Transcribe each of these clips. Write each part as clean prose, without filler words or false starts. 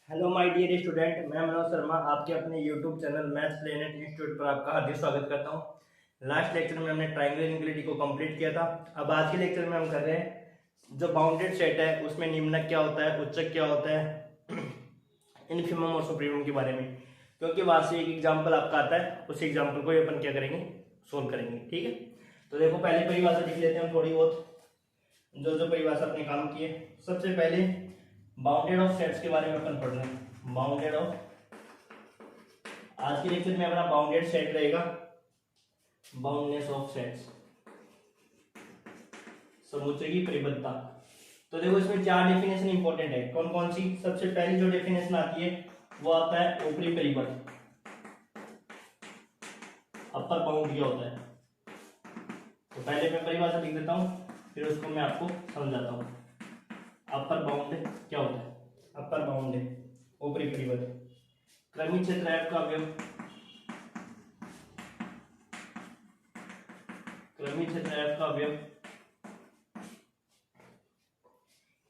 Hello my dear student, मैं मनोज शर्मा आपके अपने YouTube channel maths planet institute पर आपका हार्दिक स्वागत करता हूं। लास्ट लेक्चर में हमने ट्रायंगल इनइक्वालिटी को कंप्लीट किया था। अब आज के लेक्चर में हम कर रहे हैं जो बाउंडेड सेट है उसमें निम्नक क्या होता है, उच्चक क्या होता है, इनफिमम और सुप्रीमम के बारे में, क्योंकि वहां से एक एग्जाम्पल आपका आता है। उस एग्जाम्पल को ही अपन क्या करेंगे, सोल्व करेंगे। ठीक है, तो देखो पहले परिभाषा लिख लेते हैं थोड़ी बहुत, जो जो परिभाषा अपने काम की है। सबसे पहले बाउंडेड ऑफ सेट्स के बारे में अपन पढ़ रहे हैं। बाउंडेड ऑफ, आज के लेक्चर में अपना बाउंडेड सेट रहेगा, बाउंडनेस ऑफ सेट्स, समुच्चय की परिबद्धता। तो देखो इसमें चार डेफिनेशन इंपॉर्टेंट है। कौन कौन सी? सबसे पहली जो डेफिनेशन आती है वो आता है ऊपरी परिबद्ध, अपर बाउंड क्या होता है। तो पहले मैं परिभाषा लिख देता हूं, फिर उसको मैं आपको समझाता हूं। अपर बाउंड क्या होता है? अपर बाउंड ऊपरी परिबद्ध, क्रमिक क्षेत्र F का अवयव, क्रमिक क्षेत्र F का अवयव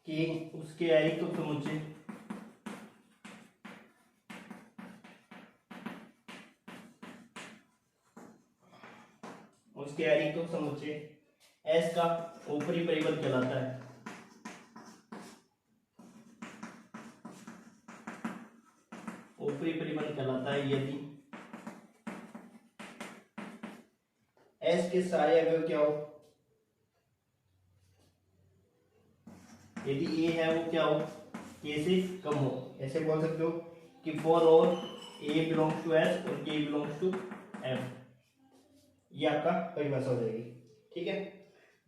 कि उसके आयतक समुच्चय उसके आयतक समुच्चय S का ऊपरी परिबद्ध कहलाता है। ऊपरी परिबद्ध कहलाता है यदि S के सारे अवयव क्या हो, यदि A है वो क्या हो, K से कम हो। ऐसे बोल सकते हो कि फॉर और A बिलोंग्स टू S और K बिलोंग्स टू F। ये आपका परिभाषा हो जाएगी। ठीक है,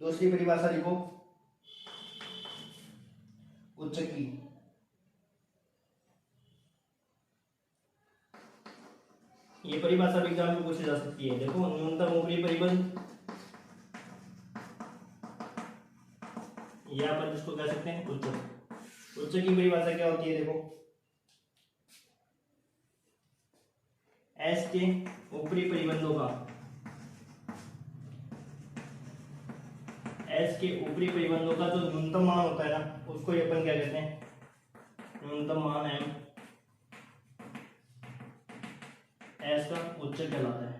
दूसरी परिभाषा लिखो उच्चकी। ये परिभाषा भी एग्जाम में पूछी जा सकती है। देखो न्यूनतम ऊपरी परिबद्ध, या पर जिसको कह सकते हैं उच्चक। उच्चक की परिभाषा क्या होती है? देखो S के ऊपरी परिबंधों का, S के ऊपरी परिबंधों का जो न्यूनतम मान होता है ना, उसको ये अपन क्या कहते हैं, न्यूनतम मान M S का उच्चक कहलाता है।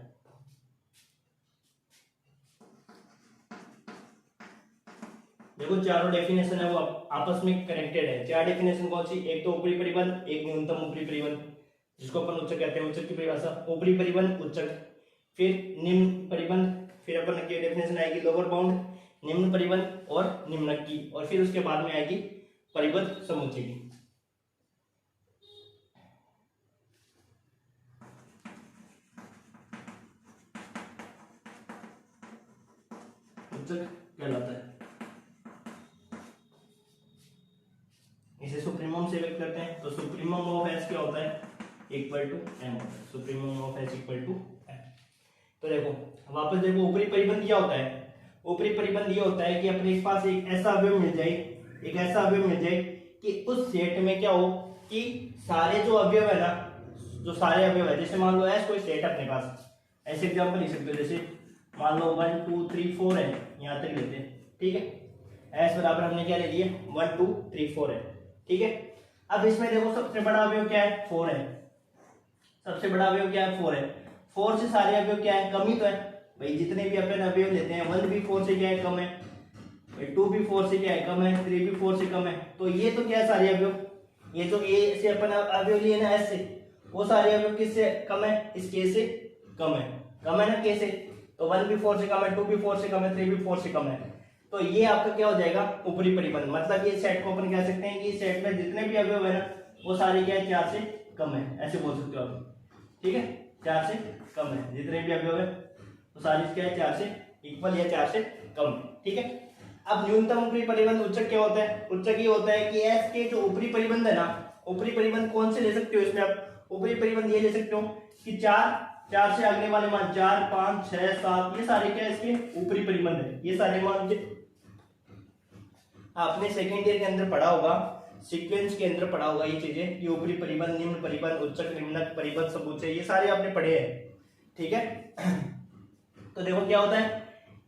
देखो चारों डेफिनेशन है वो आपस में कनेक्टेड है। चार डेफिनेशन कौन सी? एक तो ऊपरी परिबंध, एक न्यूनतम ऊपरी परिबंध जिसको अपन उच्चक कहते हैं। उच्चक की परिभाषा ऊपरी परिबंध उच्चक, फिर निम्न परिबंध, फिर अपन की डेफिनेशन आएगी लोअर बाउंड, निम्न परिबंध और निम्नक की, और फिर उसके बाद में आएगी परिबद्ध समुच्चय की। उच्चक कहलाता है। इसे सुप्रीमम से व्यक्त करते हैं। तो सुप्रीमम ऑफ एस क्या होता है? इक्वल टू एम होता है। Supremum of S equal to M. तो देखो वापस देखो ऊपरी परिबंध क्या होता है? ऊपरी परिबंध ये होता है कि अपने पास एक ऐसा अवयव मिल जाए, एक ऐसा अवयव मिल जाए कि उस सेट में क्या हो कि सारे जो अवयव है ना, जो सारे अवयव है, जैसे मान लो एस कोई सेट है अपने पास, ऐसे एग्जांपल लिख सकते हो। जैसे मान लो 1 2 3 4 है, यहां तक लेते हैं। ठीक है, एस बराबर हमने क्या ले लिए, 1 2 3 4 है। ठीक है, अब इसमें देखो सबसे बड़ा अवयव क्या है? 4 है। सबसे बड़ा अवयव क्या है? 4 है। 4 से सारे अवयव क्या है? कम ही तो है भाई। जितने भी अपन अवयव लेते हैं, 1 भी 4 से क्या है? कम है भाई। 2 भी 4 से क्या है? कम है। 3 भी 4 से कम है। तो ये तो क्या है? सारे अवयव, ये जो ए से अपन अवयव लिए ना एस से, वो सारे अवयव किससे कम है? इस के से कम है। कम है ना के से, तो 1 भी 4 से कम है, 2 भी 4 से कम है, 3 भी 4 से कम है। तो ये आपका क्या हो जाएगा? ऊपरी परिबंध। मतलब ये सेट को अपन कह सकते हैं कि सेट में जितने भी अवयव है ना, वो सारे क्या है? 4 से कम है, ऐसे बोल सकते हो आप। ठीक है, 4 से कम है, जितने भी अवयव है वो सारे क्या है? 4 से इक्वल या 4 से कम है। ठीक है, अब न्यूनतम ऊपरी परिबंध उच्चक क्या होता है? उच्चक ये होता है कि एस के जो ऊपरी परिबंध है ना, ऊपरी परिबंध कौन से ले सकते हो इसमें आप? ऊपरी परिबंध ये ले सकते हो कि 4 से अगले वाले मान 4 5 6 7, ये सारे क्या इसके ऊपरी परिबंध है। ये सारे मान आपने सेकेंड ईयर के अंदर पढ़ा होगा, सीक्वेंस के अंदर पढ़ा होगा ये चीजें, कि ऊपरी परिबंध, निम्न परिबंध, उच्चक, निम्नक, परिबद्ध समुच्चय, ये सारे आपने पढ़े हैं। ठीक है, तो देखो क्या होता है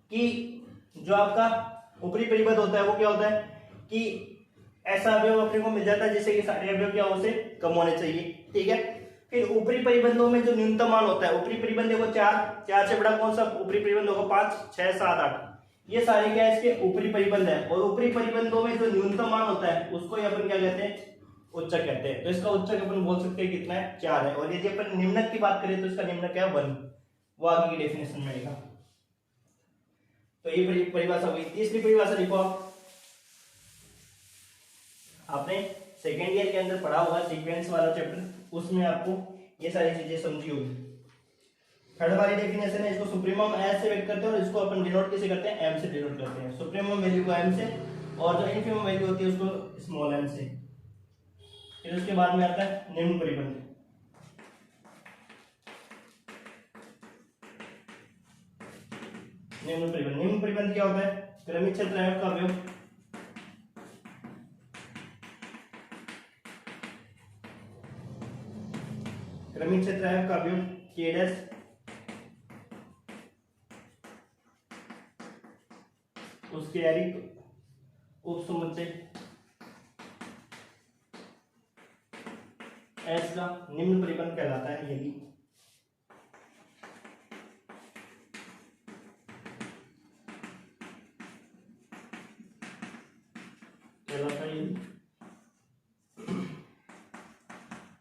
कि जो आपका ऊपरी परिबद्ध होता है वो क्या होता है कि ऐसा अवयव अपने को मिल जाता है जिससे कि सारे अवयव क्या हो से कम होने चाहिए, ठीक है। फिर ऊपरी परिबंधों में जो न्यूनतम मान होता है, ऊपरी परिबंध देखो 4 से बड़ा कौन सा ऊपरी परिबंध होगा, 5 6 7 8, ये सारे क्या है इसके ऊपरी परिबंध है। और ऊपरी परिबंधों में जो न्यूनतम मान होता है उसको ही अपन क्या कहते हैं, उच्चक कहते हैं। तो इसका उच्चक अपन बोल सकते हैं कितना है, 4 है। और यदि अपन निम्नक की बात करें तो इसका निम्नक क्या है, 1, वो आगे की डेफिनेशन में आएगा। तो ये परिभाषा हुई। तीसरी परिभाषा लिखो आप, आपने सेकेंड ईयर के अंदर पढ़ा होगा सीक्वेंस वाला चैप्टर, उसमें आपको ये सारी चीजें समझी होगी। थर्ड वाली डेफिनेशन है, इसको सुप्रीमम एस से व्यक्त करते हैं और इसको अपन डिनोट कैसे करते हैं, एम से डिनोट करते हैं। सुप्रीमम वैल्यू को एम से और जो इनफिमम वैल्यू होती है उसको स्मॉल एम से। फिर उसके बाद में आता है निम्न परिबंध। निम्न परिबंध क्या होता है, क्रमिक क्षेत्र का अवयव क्रमिक क्षेत्र का अवयव के डैश उसके अरिक्त उपसमुच्चय एस का निम्न परिबंध कहलाता है। यदि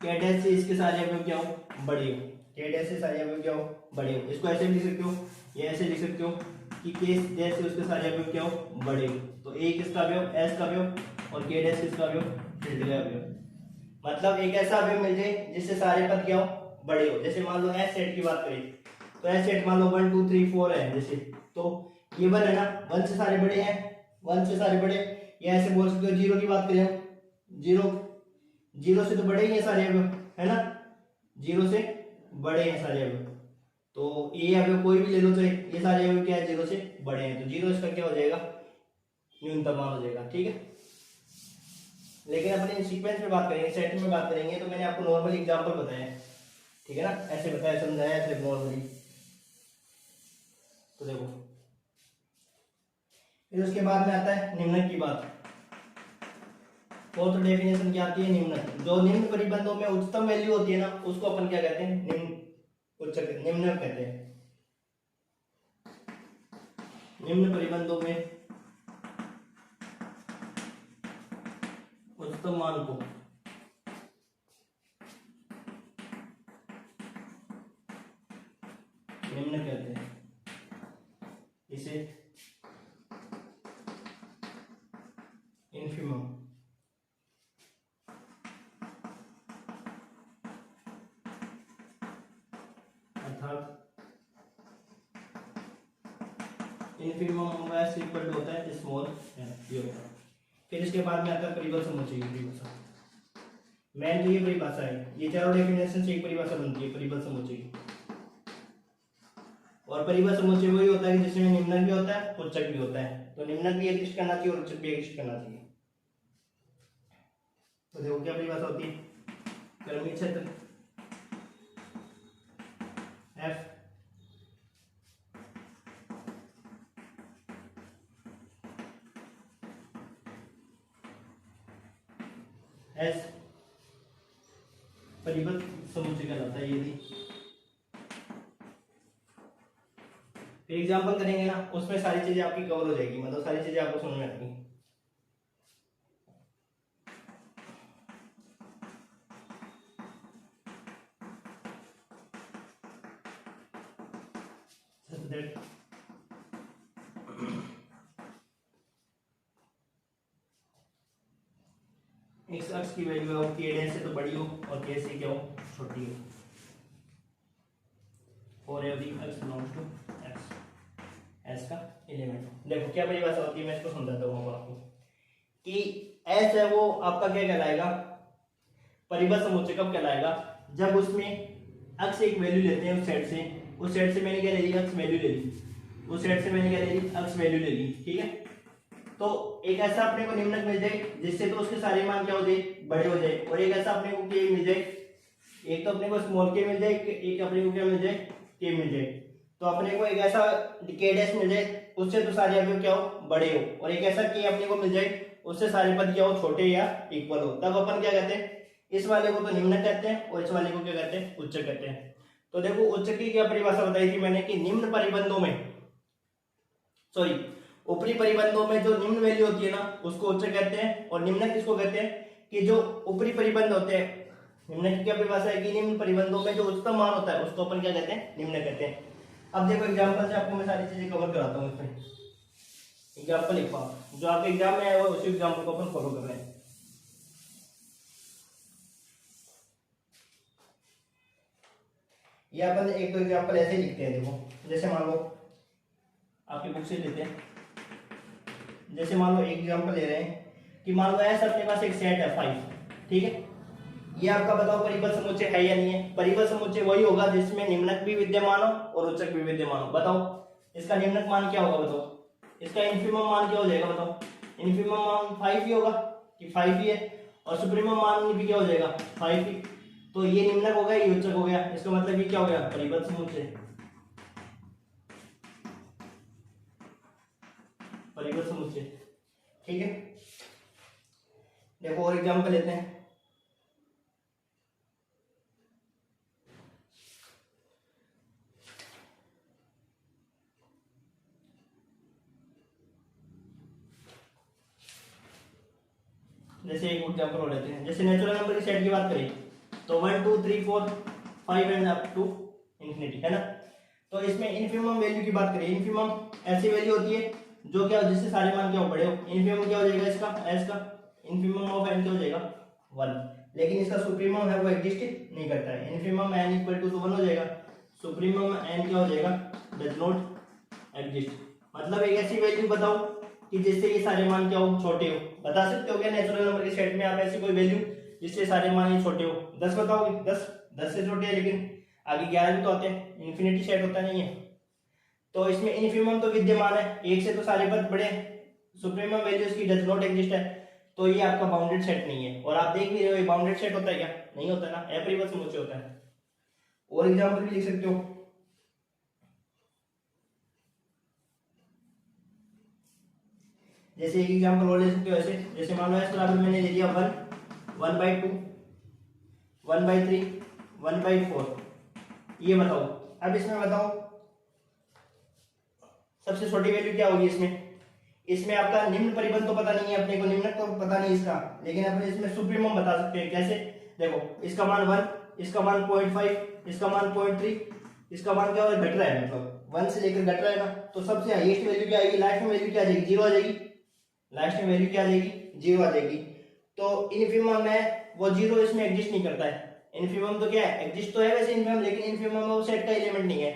के डैश से इसके सारे अवयव क्या हो, बड़े हो। के डैश से सारे अवयव क्या हो, बड़े हो। इसको ऐसे भी लिख सकते हो, ये ऐसे लिख सकते हो कि के डैश से उसके सारे अवयव क्या हो, बड़े हो। तो ए किसका अवयव, एस का अवयव, और के डैश किसका अवयव, फील्ड का अवयव। मतलब एक ऐसा अवयव मिल जाए जिससे सारे पद क्या हो, बड़े हो। जैसे मान लो एस सेट की बात करें तो एस सेट मान लो 1 2 3 4 है जैसे, तो ये 1 है ना, 1 से सारे बड़े हैं, 1 से सारे बड़े। या ऐसे बोल सकते हो 0 की बात करें, 0 से तो बड़े ही हैं सारे अवयव, है ना, 0 से बड़े हैं सारे अवयव। तो ये अवयव कोई भी ले लो तो ये सारे अवयव क्या है, 0 से बड़े हैं। तो 0 इसका क्या हो जाएगा, न्यूनतम मान हो जाएगा, ठीक है। लेकिन अपने सीक्वेंस में बात करेंगे, सेट में बात करेंगे, तो मैंने आपको नॉर्मल एग्जांपल बताया है, ठीक है ना, ऐसे बताया समझाया सिर्फ नॉर्मली। तो देखो फिर उसके बाद में आता है निम्नक की बात। फोर्थ डेफिनेशन क्या आती है, निम्नक। जो निम्न परिबंधों में उच्चतम वैल्यू होती है ना उसको अपन क्या कहते हैं, निम्नक कहते हैं। निम्न परिबंधों में उच्चतम मान को निम्न कहते हैं। इसे इनफिमम अर्थात इनफिमम एस इक्वल टू होता है स्मॉल एम, ये होता है। फिर इसके बाद में आता है परिबल समुच्चय की परिभाषा। मेन तो ये परिभाषा है, ये चारों डेफिनेशन से एक परिभाषा बनती है परिबल समुच्चय की। और परिबल समुच्चय वही होता है जिसमें निम्नक भी होता है उच्चक भी होता है। तो निम्नक भी एक करना चाहिए और उच्चक भी एक करना चाहिए। तो देखो क्या परिभाषा होती है, क्रमिक क्षेत्र F एस परिबल समुच्चय कहलाता है। यदि फिर एग्जांपल करेंगे ना उसमें सारी चीजें आपकी कवर हो जाएगी, मतलब सारी चीजें आपको समझ में आएंगी। x अक्ष की वैल्यू है के डैश से तो बड़ी हो और के से क्या हो, छोटी हो। और यदि x belongs to x s का एलिमेंट हो। देखो क्या परिभाषा होती है, मैं इसको समझाता हूँ आपको कि s है वो आपका क्या कहलाएगा, परिबल समुच्चय कब कहलाएगा, जब उसमें x एक वैल्यू लेते हैं उस सेट से मैंने क्या ले ली, x वैल्यू ले ली, उस सेट से मैंने क्या ले ली, x वैल्यू ले ली, ठीक है। तो एक ऐसा अपने को निम्नक मिल जाए जिससे तो उसके सारे मान क्या हो जाए, बड़े हो जाए। और एक ऐसा अपने को के मिल जाए, एक तो अपने को स्मॉल के मिल जाए, एक अपने को क्या मिल जाए, के मिल जाए। तो अपने को एक ऐसा के डैश मिल जाए उससे तो सारे अवयव क्या हो, बड़े हो। और एक ऐसा के अपने को मिल जाए उससे सारे पद क्या हो, छोटे या इक्वल हो, तब अपन क्या कहते हैं, इस वाले को तो निम्न कहते हैं और इस वाले को क्या कहते हैं, उच्च कहते हैं। तो देखो उच्च की क्या परिभाषा बताई थी मैंने कि निम्न परिबंधों में, सॉरी ऊपरी परिबंधों में जो निम्न वैल्यू होती है ना उसको उच्च कहते हैं, और निम्न किसको कहते हैं कि जो ऊपरी परिबंध होते हैं, निम्न की क्या परिभाषा है कि निम्न परिबंधों में जो उच्चतम मान होता है उसको अपन क्या कहते हैं, निम्न कहते हैं। अब देखो एग्जांपल से आपको मैं सारी चीजें कवर कराता हूँ। इसमें एग्जांपल लिखवा, जो आपके एग्जाम में आया हुआ उसी एग्जांपल को अपन फॉलो कर रहे हैं। ये अपन एक दो एग्जांपल ऐसे ही लिखते हैं। देखो जैसे मान लो आपकी बुक से लेते हैं, जैसे मान लो एक एग्जांपल ले रहे हैं कि मान लो ऐसा अपने पास एक सेट है 5, ठीक है। ये आपका बताओ परिबद्ध समुच्चय है या नहीं है। परिबद्ध समुच्चय वही होगा जिसमें निम्नक भी विद्यमान हो और उच्चक भी विद्यमान हो। बताओ इसका निम्नक मान क्या होगा, बताओ इसका इन्फिमम मान क्या हो जाएगा, बताओ इन्फिमम मान 5 ही होगा कि 5 ही है, और सुप्रीमम मान भी क्या हो जाएगा 5 ही। तो ये निम्नक हो गया, ये उच्चक हो गया, इसका मतलब ये क्या हो गया, परिबद्ध समुच्चय, परिबद्ध समुच्चय, ठीक है। देखो और एग्जांपल लेते हैं। जैसे एक एग्जांपल हो लेते हैं, जैसे नेचुरल नंबर की सेट की बात करें तो 1 2 3 4 5 एंड अप टू इंफिनिटी, है ना। तो इसमें इनफिमम वैल्यू की बात करें, इनफिमम ऐसी वैल्यू होती है जो क्या जिससे सारे मान क्या हो बड़े हो। इनफिमम क्या हो जाएगा इसका, एस का इनफिमम ऑफ एन क्या हो जाएगा 1, लेकिन इसका सुप्रीमम है वो एग्जिस्ट नहीं करता है। इनफिमम एन इक्वल टू 1 हो जाएगा, सुप्रीमम एन क्या हो जाएगा, डज नॉट एग्जिस्ट। मतलब एक ऐसी वैल्यू बताओ कि जिससे ये सारे मान क्या हो, छोटे हो। बता सकते हो क्या नेचुरल नंबर के सेट में आप ऐसी कोई वैल्यू जिससे सारे मान ये छोटे हो। 10 बताओगे, 10 से छोटे है, लेकिन आगे 11 भी तो आते हैं, इन्फिनिटी सेट होता नहीं है। तो इसमें इनफिमम तो विद्यमान है, एक से तो सारे पद बड़े, सुप्रीमम वैल्यू इसकी डज नॉट एग्जिस्ट है, तो ये आपका बाउंडेड सेट नहीं है। और आप देख भी रहे हो ये बाउंडेड सेट होता है क्या, नहीं होता ना, अपरिबद्ध समुच्चय होता है। और एग्जांपल भी लिख सकते हो, जैसे एक एग्जांपल और ले सकते हो ऐसे, जैसे मान लो इस बराबर मैंने ले लिया 1 1/2 1/3 1/4, ये बताओ। अब इसमें बताओ सबसे छोटी वैल्यू क्या होगी इसमें आपका निम्न परिबंध तो पता नहीं है अपने को, निम्न तो पता नहीं इसका, लेकिन अपन इसमें सुप्रीमम बता सकते हैं। कैसे, देखो इसका मान 1, इसका मान 0.5, इसका मान 0.3, इसका मान क्या घट रहा है, मतलब 1 से लेकर घट रहा है ना, तो सबसे हाईएस्ट वैल्यू क्या आएगी, लास्ट में वैल्यू क्या आ जाएगी, 0 आ जाएगी। लास्ट में वैल्यू क्या आ जाएगी, 0 आ जाएगी। तो इनफिमम में वो 0 इसमें एग्जिस्ट नहीं करता है। इनफिमम तो क्या है, एग्जिस्ट तो है वैसे इनफिमम, लेकिन इनफिमम वो सेट का एलिमेंट नहीं है।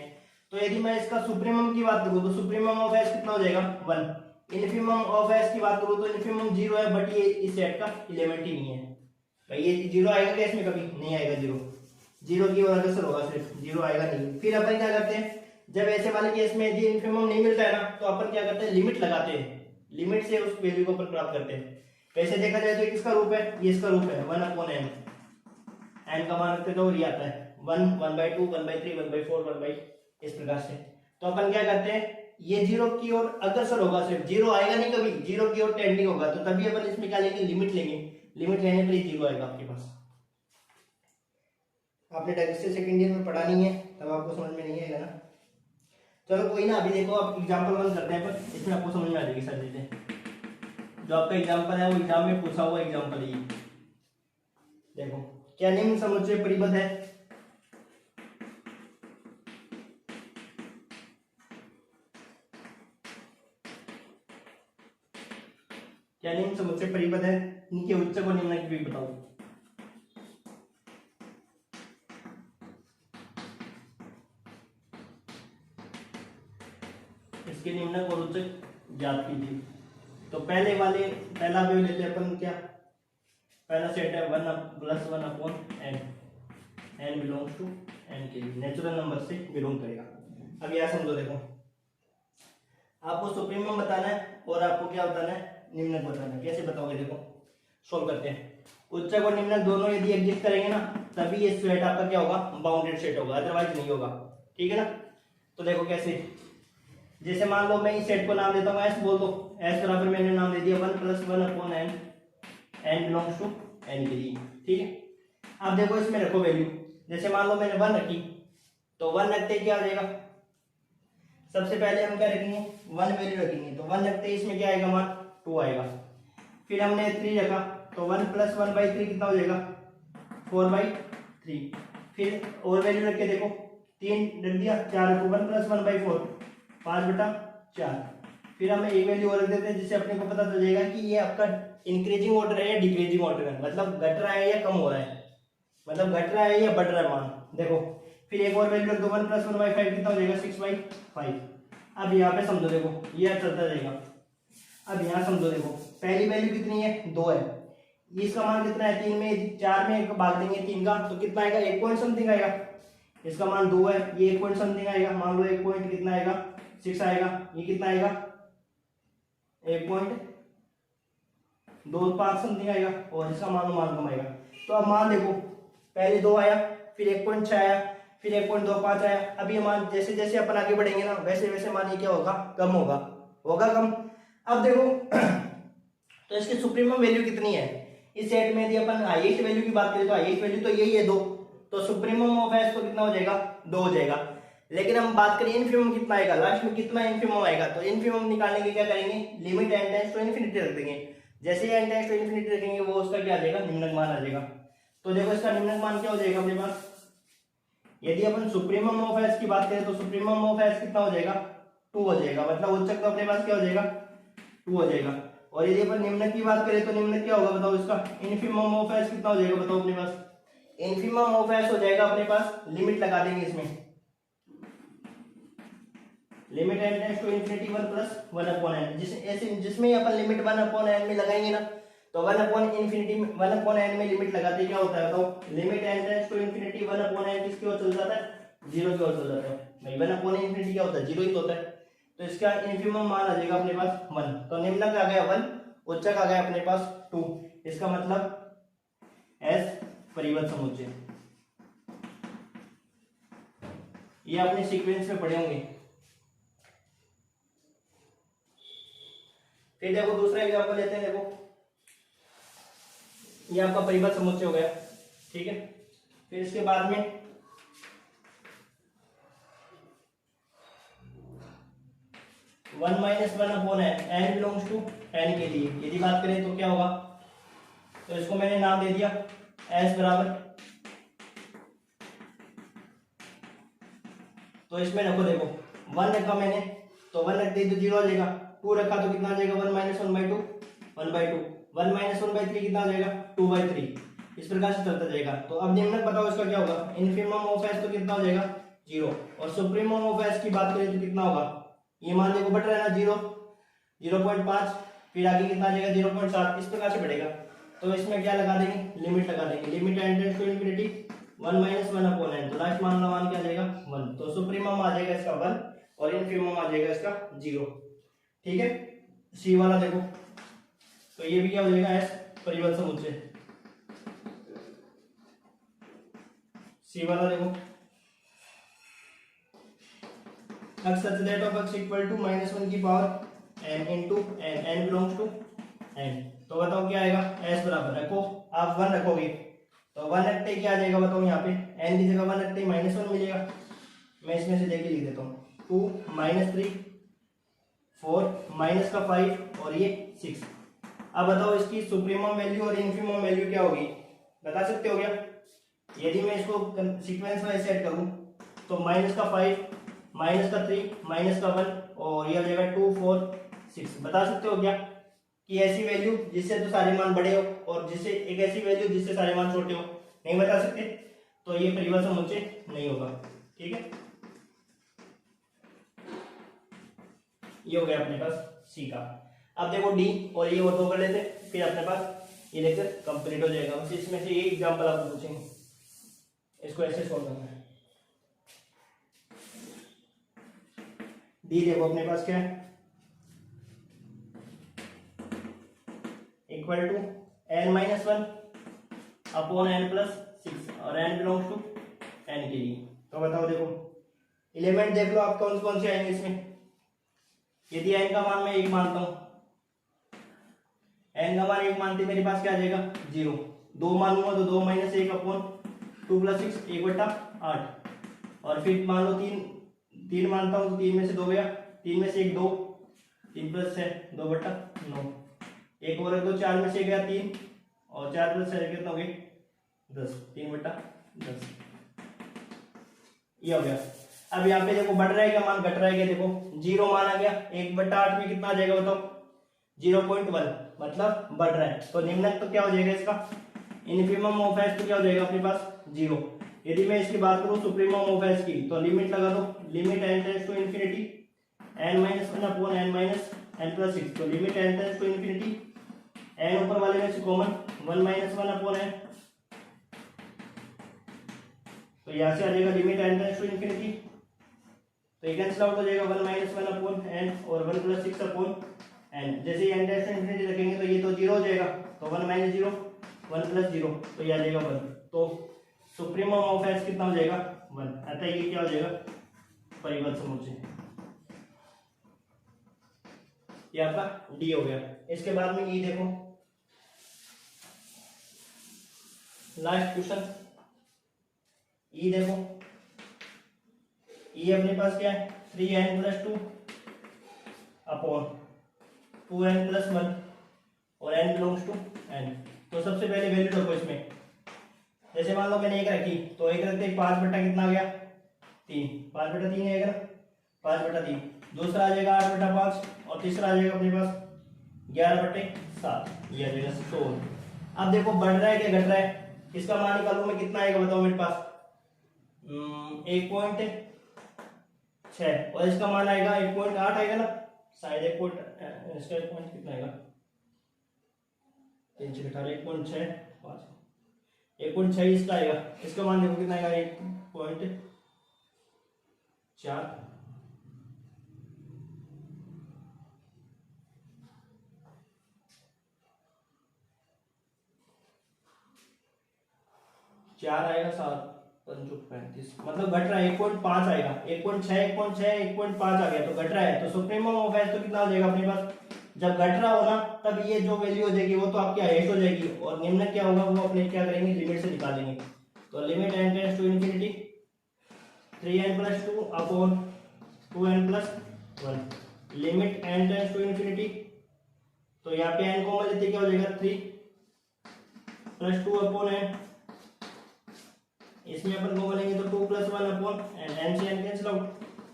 तो यदि मैं इसका सुप्रीमम की बात करूं तो सुप्रीमम ऑफ एस कितना हो जाएगा 1। इनफिमम ऑफ एस की बात करूं तो इनफिमम 0 है, बट ये इस सेट का एलिमेंट ही नहीं है भाई। ये 0 आएगा क्या इसमें, कभी नहीं आएगा। 0 की वजह से होगा, सिर्फ 0 आएगा नहीं। फिर अपन क्या करते हैं, जब ऐसे वाले केस में यदि इनफिमम नहीं मिलता है ना, तो अपन क्या करते हैं, लिमिट लगाते हैं, लिमिट से उस वैल्यू को अपन प्राप्त करते हैं। वैसे देखा जाए तो किसका रूप है, ये इसका रूप है 1/n, n का मान रखते तो ये आता है 1 1/2 1/3 1/4 1/, इस प्रकार से। तो अपन क्या करते हैं, ये 0 की ओर अग्रसर होगा, सिर्फ 0 आएगा नहीं, कभी 0 की ओर टेंडिंग होगा, तो तभी अपन इसमें क्या लेंगे, लिमिट लेंगे। लिमिट लेने पर ही 0 आएगा आपके पास। आपने डायरेक्ट से सेकंड ईयर में पढ़ा नहीं है, तब आपको समझ में नहीं आएगा ना। चलो कोई ना, अभी देखो आप एग्जांपल 1 करते हैं, पर इसमें आपको समझ में आ जाएगी सारी चीजें। जो आपका एग्जांपल है वो एग्जाम में पूछा हुआ एग्जांपल है। देखो क्या निम्न समुच्चय परिबद्ध है, क्या निम्न समुच्चय परिबद्ध है, इनके उच्चक और निम्नक भी बताओ। इसके निम्नक और उच्चक ज्ञात कीजिए। तो पहला भी लेते हैं अपन, क्या पहला सेट है 1 + 1/n, n belongs to n के लिए नेचुरल नंबर से बिलोंग करेगा। अब यह समझो, देखो आपको सुप्रीमम बताना है और आपको क्या बताना है, निम्नक बताना है। कैसे बताओगे, देखो सोल्व करते हैं। उच्चक और निम्नक दोनों यदि एग्जिस्ट करेंगे ना, तभी ये सेट आपका क्या होगा, बाउंडेड सेट होगा, अदरवाइज नहीं होगा, ठीक है ना। तो देखो कैसे, जैसे मान लो मैं इस सेट को नाम देता हूँ एस, बोल दो एस बराबर मैंने नाम दे दिया 1 + 1 upon N, N belongs to N के लिए, ठीक है। अब देखो इसमें रखो वैल्यू, जैसे मान लो मैंने 1 रखी, तो 1 रखते क्या हो जाएगा, सबसे पहले हम क्या रखेंगे 1 वैल्यू रखेंगे, तो 1 रखते इसमें क्या आएगा मान 2 आएगा। फिर हमने 3 रखा, तो 1 + 1/3 कितना हो जाएगा 4/3। फिर और वैल्यू रख के देखो, 3 रख दिया, 4 रखो, 1 + 1/4 5/4। फिर हम एक वैल्यू और रख देते हैं जिससे अपने को पता चल जाएगा कि ये आपका इंक्रीजिंग ऑर्डर है या डिक्रीजिंग ऑर्डर है, मतलब घट रहा है या कम हो रहा है, मतलब घट रहा है या बढ़ रहा है मान, देखो। फिर एक और वैल्यू रख दो, 1 + 1/5 कितना हो जाएगा 6/5। अब यहाँ पे समझो, देखो ये चलता जाएगा। अब यहाँ समझो, देखो पहली वैल्यू कितनी है 2 है, इसका मान कितना है 3 में, 4 में एक भाग देंगे 3 का, तो कितना आएगा 1 पॉइंट समथिंग आएगा। इसका मान 2 है, ये 1 पॉइंट समथिंग आएगा, मान लो 1 पॉइंट कितना आएगा 6 आएगा, ये कितना आएगा 1.25 समथिंग आएगा, और इसका मान कम आएगा। तो अब मान देखो, पहले 2 आया, फिर 1.6 आया, फिर 1.25 आया। अब ये मान जैसे जैसे अपन आगे बढ़ेंगे ना, वैसे वैसे मान ये क्या होगा कम होगा कम। अब देखो तो इसकी सुप्रीमम वैल्यू कितनी है इस सेट में, यदि अपन हाईएस्ट वैल्यू की बात करें तो हाईएस्ट वैल्यू तो यही है 2, तो सुप्रीमम ऑफ एस तो कितना हो जाएगा 2 हो जाएगा। लेकिन हम बात करें इनफिमम कितना आएगा, लास्ट में कितना इनफिमम आएगा, तो इनफिमम निकालने के क्या करेंगे, limit n tends to infinity रख देंगे। जैसे ही n टेंड्स टू इनफिनिटी रखेंगे वो उसका क्या आ जाएगा निम्नक मान आ जाएगा। तो देखो इसका निम्नक मान क्या हो जाएगा अपने पास, यदि अपन सुप्रीमम ऑफ एस की बात करें तो सुप्रीमम ऑफ एस कितना हो जाएगा 2 हो जाएगा, मतलब उच्चक तो अपने पास क्या हो जाएगा 2 हो जाएगा। और यदि अपन निम्नक की बात करें तो निम्नक क्या होगा बताओ, इसका इनफिमम ऑफ एस कितना हो जाएगा बताओ अपने पास, इनफिमम ऑफ एस हो जाएगा अपने पास, लिमिट लगा देंगे इसमें, limit n tends to infinity 1 + 1 upon n, जिसमें अपन लिमिट 1 अपॉन n में लगाएंगे ना, तो 1 अपॉन इनफिनिटी 1 अपॉन n में लिमिट लगाते क्या होता है बताओ, limit n tends to infinity 1 upon n किसकी ओर चल जाता है 0 की ओर चल जाता है भाई। 1 अपॉन इनफिनिटी क्या होता है 0 ही तो होता है, तो इसका इनफिमम मान आ जाएगा अपने पास 1, तो निम्नक आ गया 1, उच्चक आ गया अपने पास 2, इसका मतलब S परिवत समुच्चय। ये आपने सीक्वेंस में पढ़े होंगे। फिर देखो दूसरा एग्जांपल लेते हैं, देखो ये आपका परिबद्ध समुच्चय हो गया, ठीक है। फिर इसके बाद में one minus one upon n belongs to n के लिए यदि बात करें तो क्या होगा, तो इसको मैंने नाम दे दिया s बराबर, तो इसमें रखो, देखो 1 रखा मैंने तो 1 रख दी तो 0 आ जाएगा, 2 रखा तो कितना आ जाएगा 1 - 1/2 1/2, 1 - 1/3 कितना आ जाएगा 2/3, इस प्रकार से चलता जाएगा। तो अब निम्नक बताओ इसका क्या होगा, इनफिमम ऑफ एस तो कितना हो जाएगा 0, और सुप्रीमम ऑफ एस की बात करें तो कितना होगा, ये मान देखो बढ़ रहा है ना 0 0.5, फिर आगे कितना आ जाएगा 0.7, इस प्रकार से बढ़ेगा। तो इसमें क्या लगा देंगे लिमिट लगा देंगे, limit n tends to infinity 1 - 1 upon n, तो लास्ट मान का मान क्या आ जाएगा 1, तो सुप्रीमम आ जाएगा इसका 1 और इनफिमम आ जाएगा इसका 0, ठीक है। सी वाला देखो, तो ये भी क्या हो जाएगा एस परिबद्ध समुच्चय। सी वाला देखो, x such that of x equal to -1 की power n into n, n belongs to n, तो बताओ क्या आएगा s बराबर, रखो आप 1 रखोगे तो 1 रखते क्या आ जाएगा बताओ, यहाँ पे n की जगह 1 रखते -1 मिलेगा, मैं इसमें से देख लिख देता हूँ, 2 - 3 4 माइनस का 5 और ये 6। अब बताओ इसकी सुप्रीमम वैल्यू और इनफिमम वैल्यू क्या होगी, बता सकते हो क्या, यदि मैं इसको सीक्वेंस वाइज सेट करूं तो माइनस का 5 माइनस का 3 माइनस का 1 और ये हो जाएगा 2 4 6। बता सकते हो क्या कि ऐसी वैल्यू जिससे तो सारे मान बड़े हो और जिससे एक ऐसी वैल्यू जिससे सारे मान छोटे हो, नहीं बता सकते, तो ये परिबद्ध समुच्चय नहीं होगा, ठीक है। ये हो गया अपने पास सी का। अब देखो डी और ये और दो कर लेते, फिर अपने पास ये लेक्चर कंप्लीट हो जाएगा। बस इसमें से एक एग्जांपल आपको पूछेंगे, इसको ऐसे सॉल्व करना है। डी देखो अपने पास क्या है, equal to n-1 upon n+6 और n बिलोंग्स टू n के लिए। तो बताओ देखो एलिमेंट देख लो आप कौन कौन से आएंगे इसमें, यदि एन का मान मैं 1 मानता हूं, एन का मान 1 मानते मेरे पास क्या आ जाएगा 0। 2 मानूंगा तो 2 - 1 अपॉन 2 + 6 1/8। और फिर मान लो 3 मानता हूं तो 3 में से 2 गया, 3 में से 1 2, 3 + 6 2/9। एक और 2 4 में से गया 3 और 4 + 6 कितना हो गया 10, 3/10। ये हो गया। अब यहाँ पे देखो बढ़ रहा है क्या मान, घट रहा है क्या, देखो 0 माना गया, 1/8 में कितना आ जाएगा बताओ 0.1, मतलब बढ़ रहा है। तो निम्नक तो क्या हो जाएगा इसका, इनफिमम ऑफ एस तो क्या हो जाएगा अपने पास 0। यदि मैं इसकी बात करूं सुप्रीमम ऑफ एस की, तो लिमिट लगा दो, limit n tends to infinity n - 1 upon n - n+6। तो limit n tends to infinity, n ऊपर वाले में से कॉमन 1 - 1 अपॉन n, तो यहां से आ जाएगा limit n tends to infinity, तो ये कैंसिल आउट हो जाएगा 1 - 1 अपॉन n और 1+6 अपॉन n। जैसे ही n टेंड्स टू इंफिनिटी रखेंगे तो ये तो 0 हो जाएगा, तो 1 - 0 1 + 0, तो ये आ जाएगा 1। तो सुप्रीमम ऑफ एस कितना हो जाएगा 1। अतः ये क्या हो जाएगा परिबद्ध समुच्चय, ये आपका डी हो गया। इसके बाद में ई देखो, लास्ट क्वेश्चन ई देखो, ई अपने पास क्या है 3n + 2 अपॉन 2n + 1 और n बिलोंग्स टू n। तो सबसे पहले वैल्यू रखो इसमें, जैसे मान लो मैंने 1 रखी, तो 1 रखते 5 बटा कितना आ गया 3, 5/3 आएगा ना, 5/3। दूसरा आ जाएगा 8/5 और तीसरा आ जाएगा अपने पास 11/7, ये आ जाएगा 16। अब देखो बढ़ रहा है क्या घट रहा है, इसका मान निकालूं मैं कितना आएगा बताओ मेरे पास 1.6 और इसका मान आएगा 1.8 आएगा ना शायद, इसका 1 पॉइंट कितना आएगा 3 6 18 1.6 5 1.6 इसका आएगा। इसका मान देखो कितना आएगा 1.4। चार आएगा 7 5 35, मतलब घट रहा है 1.5 आएगा, 1.6 1.6 1.5 आ गया, तो घट रहा है। तो सुप्रीमम ऑफ एस तो कितना हो जाएगा अपने पास, जब घट रहा हो ना तब ये जो वैल्यू हो जाएगी वो तो आपकी हाईएस्ट हो जाएगी, और निम्न क्या होगा वो अपने क्या करेंगे लिमिट से निकालेंगे। तो limit n tends to infinity 3n + 2 upon 2n + 1, limit n tends to infinity, तो यहाँ पे n कॉमन लेते क्या हो जाएगा 3 + 2 अपॉन n, इसमें अपन कॉमन लेंगे तो 2 + 1 अपॉन n से n कैंसिल आउट।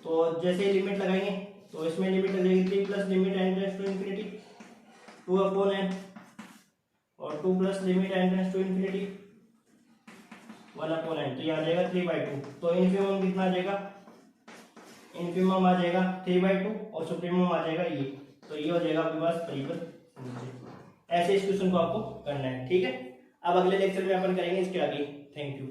तो जैसे ही लिमिट लगाएंगे तो इसमें लिमिट लगेगी 3 plus limit n tends to infinity 2 upon n और 2 plus limit n tends to infinity 1 upon n, तो ये आ जाएगा 3/2। तो इनफिमम कितना आ जाएगा, इनफिमम आ जाएगा 3/2 और सुप्रीमम आ जाएगा ये, तो ये हो जाएगा आपके पास परिबद्ध समुच्चय। ऐसे इस क्वेश्चन को आपको करना है, ठीक है। अब अगले लेक्चर में अपन करेंगे इसके आगे। Thank you.